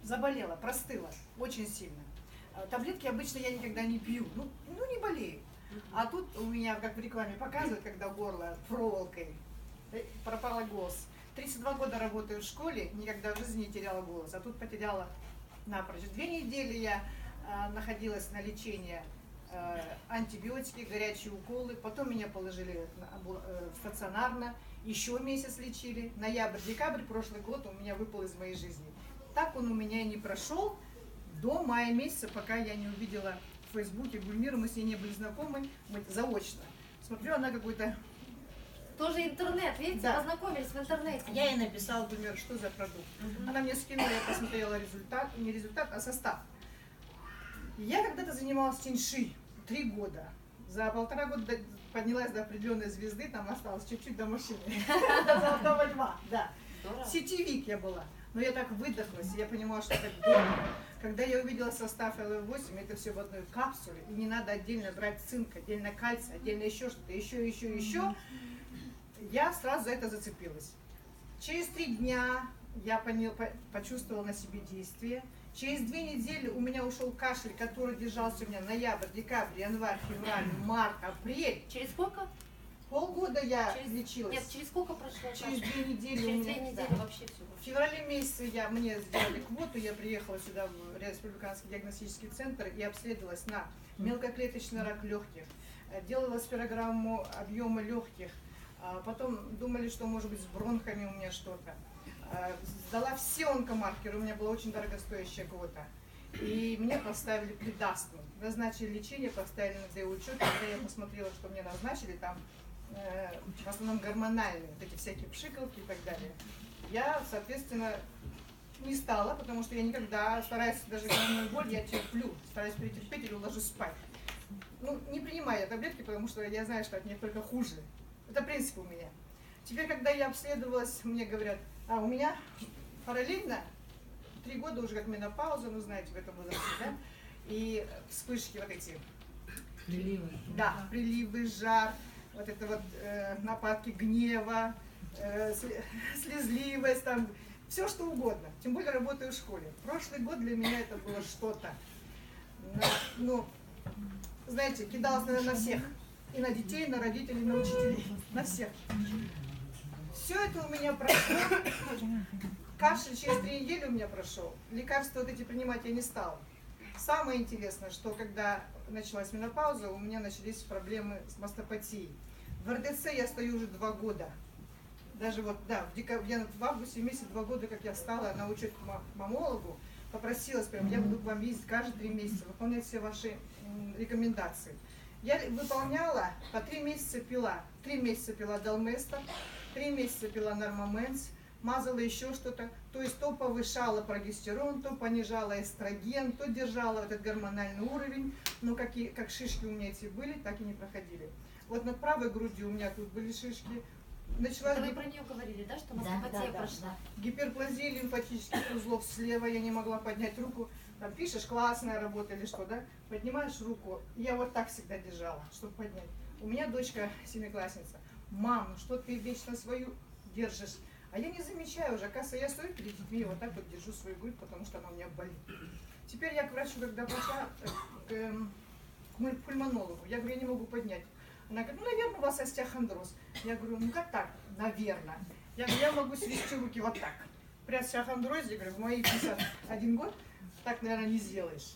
заболела, простыла очень сильно. Таблетки обычно я никогда не пью, ну не болею. А тут у меня, как в рекламе показывают, когда горло проволокой, пропал голос. 32 года работаю в школе, никогда в жизни не теряла голос, а тут потеряла напрочь. 2 недели я находилась на лечении, антибиотики, горячие уколы, потом меня положили стационарно, еще месяц лечили, ноябрь-декабрь прошлый год у меня выпал из моей жизни. Так он у меня и не прошел до мая месяца, пока я не увидела в Фейсбуке Гульмиру, мы с ней не были знакомы, мы заочно. Смотрю, она какой-то... Тоже интернет, видите, да. Познакомились в интернете. Я ей написала, Гульмир, что за продукт. Она мне скинула, я посмотрела результат, не результат, а состав. Я когда-то занималась тяньши 3 года. За 1,5 года поднялась до определенной звезды, там осталось чуть-чуть до машины. До золотого льва, да. Сетевик я была. Но я так выдохлась, я понимала, что это дорого. Когда я увидела состав ЛФ8, это все в одной капсуле, и не надо отдельно брать цинк, отдельно кальций, отдельно еще что-то, еще. Я сразу за это зацепилась. Через 3 дня я почувствовала на себе действие. Через 2 недели у меня ушел кашель, который держался у меня ноябрь, декабрь, январь, февраль, март, апрель. Через сколько? Полгода я лечилась. Нет, через сколько прошло? Через 2 недели. Через 2 недели да. вообще все. В феврале месяце мне сделали квоту, я приехала сюда в Республиканский диагностический центр и обследовалась на мелкоклеточный рак легких. Делала спирограмму объема легких. Потом думали, что может быть с бронхами у меня что-то. Сдала все онкомаркеры, у меня была очень дорогостоящая квота. И мне поставили предастму. Назначили лечение, поставили на ДУ-учет. Когда я посмотрела, что мне назначили, там в основном гормональные, вот эти всякие пшикалки и так далее. Я, соответственно, не стала, потому что я никогда, стараюсь даже головную боль, я терплю, стараюсь перетерпеть или ложусь спать. Ну, не принимаю я таблетки, потому что я знаю, что от них только хуже. Это принцип у меня. Теперь, когда я обследовалась, мне говорят, у меня параллельно 3 года уже как менопауза, ну знаете, в этом возрасте, да, и вспышки вот эти. Приливы. Да, приливы, жар, вот это вот нападки гнева, слезливость, там, все что угодно. Тем более работаю в школе. Прошлый год для меня это было что-то. Ну, знаете, кидалась, наверное, на всех. И на детей, на родителей, на учителей. На всех. Все это у меня прошло. Кашель через 3 недели у меня прошел. Лекарства вот эти принимать я не стала. Самое интересное, что когда началась менопауза, у меня начались проблемы с мастопатией. В РДЦ я стою уже 2 года. Даже вот, да, в августе месяце 2 года, как я стала на учет к мамологу, попросилась прям, я буду к вам ездить каждые 3 месяца, выполнять все ваши рекомендации. Я выполняла, по 3 месяца пила. 3 месяца пила Делместа, 3 месяца пила Нормаменс, мазала еще что-то. То есть то повышала прогестерон, то понижала эстроген, то держала этот гормональный уровень. Но как шишки у меня эти были, так и не проходили. Вот над правой грудью у меня тут были шишки. Началась Это вы про нее говорили, да, что мастопатия прошла? Гиперплазия лимфатических узлов слева, я не могла поднять руку. Там пишешь, классная работа или что, да? Поднимаешь руку. Я вот так всегда держала, чтобы поднять. У меня дочка 7-классница. Мам, ну что ты вечно свою держишь? А я не замечаю уже, оказывается, я стою перед детьми и вот так вот держу свою грудь, потому что она у меня болит. Теперь я к врачу, когда пошла, к пульмонологу, я говорю, я не могу поднять. Она говорит, ну, наверное, у вас остеохондроз. Я говорю, ну, как так? Наверное. Я говорю, я могу свести руки вот так. При остеохондрозе, я говорю, в мои 51 год так, наверное, не сделаешь.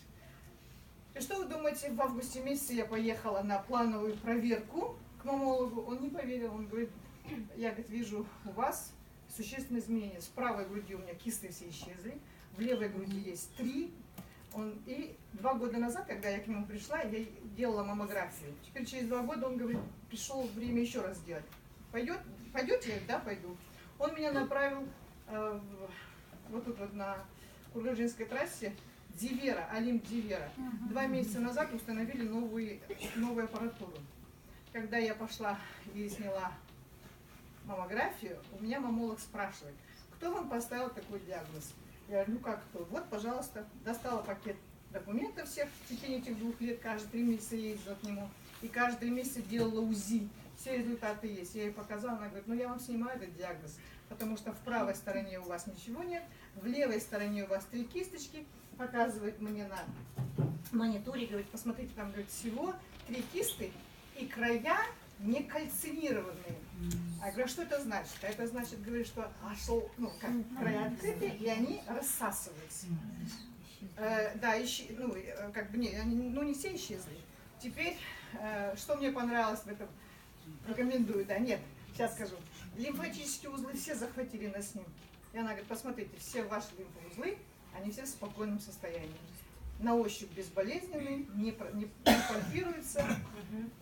И что вы думаете, в августе месяце я поехала на плановую проверку к мамологу. Он не поверил, он говорит, я, говорит, вижу у вас существенные изменения. С правой груди у меня кисты все исчезли, в левой груди есть 3. И 2 года назад, когда я к нему пришла, я делала маммографию. Теперь через 2 года он говорит, пришло время еще раз сделать. Пойдете? Я говорю, да, пойду. Он меня направил вот тут вот на Курганинской трассе Дивера, Олимп Дивера. 2 месяца назад установили новую аппаратуру. Когда я пошла и сняла маммографию, у меня маммолог спрашивает, кто вам поставил такой диагноз? Я говорю, ну как кто? Вот, пожалуйста, достала пакет документов всех в течение этих 2 лет, каждые 3 месяца ездила к нему, и каждый месяц делала УЗИ, все результаты есть. Я ей показала, она говорит, ну я вам снимаю этот диагноз, потому что в правой стороне у вас ничего нет, в левой стороне у вас 3 кисточки, показывает мне на мониторе, говорит, посмотрите, там, говорит, всего 3 кисты, и края не кальцинированные. А я говорю, что это значит? А это значит, говорит, что ну, как, края открыты, и они рассасываются. Да, ну, как бы не все исчезли. Теперь, что мне понравилось в этом, рекомендую, да, нет, сейчас скажу. Лимфатические узлы все захватили на снимке. И она говорит, посмотрите, все ваши лимфоузлы, они все в спокойном состоянии. На ощупь безболезненный, не пальпируется,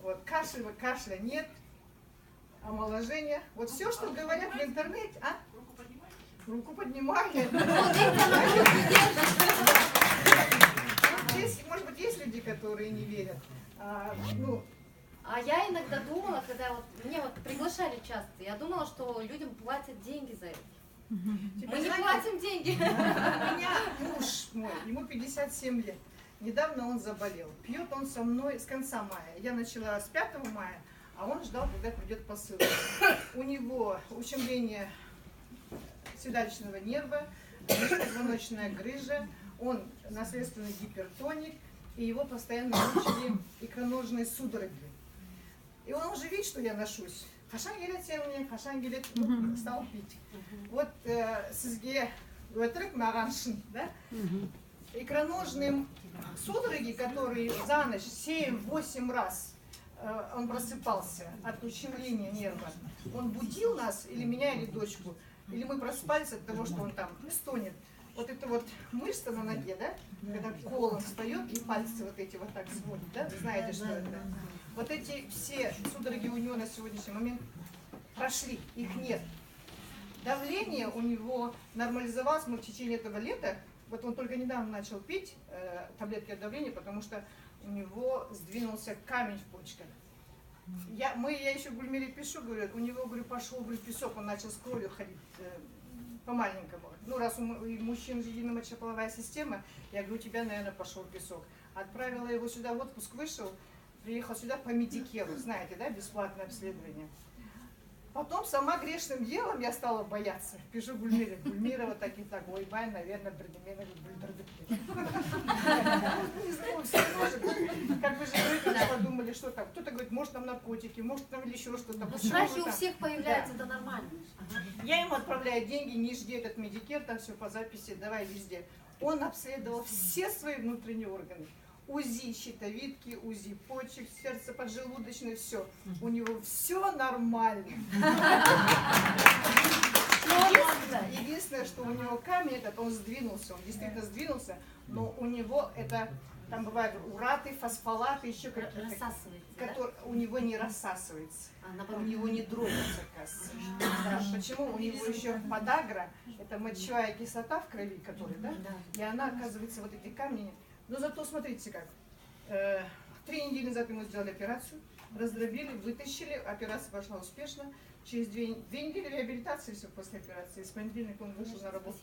вот, кашля нет, омоложение. Вот все, что говорят в интернете, а? Руку поднимает. Может быть, есть люди, которые не верят. А я иногда думала, когда вот меня вот приглашали часто, я думала, что людям платят деньги за это. Мы не платим деньги. У меня муж мой, ему 57 лет. Недавно он заболел. Пьет он со мной с конца мая. Я начала с 5 мая, а он ждал, когда придет посылка. У него ущемление седалищного нерва, межпозвоночная грыжа, он наследственный гипертоник, и его постоянно мучили икроножные судороги. И он уже видит, что я ношусь. Хашан келет сен, хашан келет, стал пить. Вот сизге өтірік маған шын, да? Икроножные судороги, которые за ночь 7-8 раз он просыпался от ущемления нерва. Он будил нас, или меня, или дочку, или мы просыпались от того, что он там стонет. Вот это вот мышца на ноге, да, когда колом встает и пальцы вот эти вот так сводят, да, вы знаете, что это. Вот эти все судороги у него на сегодняшний момент прошли, их нет. Давление у него нормализовалось, мы в течение этого лета, вот он только недавно начал пить таблетки от давления, потому что у него сдвинулся камень в почках. Я еще Гульмире пишу, говорю, у него, говорю, пошел, говорю, песок, он начал с кровью ходить по-маленькому. Ну, раз у мужчин единая мочеполовая система, я говорю, у тебя, наверное, пошел песок. Отправила его сюда в отпуск, вышел, приехал сюда по медикеру, знаете, да, бесплатное обследование. Потом сама грешным делом я стала бояться. Пишу Гульмире, Гульмира вот так и так, ой, бай, наверное, бредемена, не знаю, все тоже. Как вы же говорите, подумали, что там. Кто-то говорит, может там наркотики, может там или еще что-то. Страхи у всех появляются, это нормально. Я ему отправляю деньги, не жди этот медикер, там все по записи, давай везде. Он обследовал все свои внутренние органы. УЗИ щитовидки, УЗИ почек, сердце поджелудочное, все. У него все нормально. Единственное, что у него камень этот, он сдвинулся, он действительно сдвинулся, но у него это, там бывают ураты, фосфолаты, еще какие-то, которые у него не рассасывается, у него не дробится, кажется. Да, почему? У него еще подагра, это мочевая кислота в крови, которая, да? И она, оказывается, вот эти камни. Но зато смотрите как, 3 недели назад ему сделали операцию, раздробили, вытащили, операция прошла успешно. Через 2 недели реабилитации все после операции. С понедельника он вышел на работу.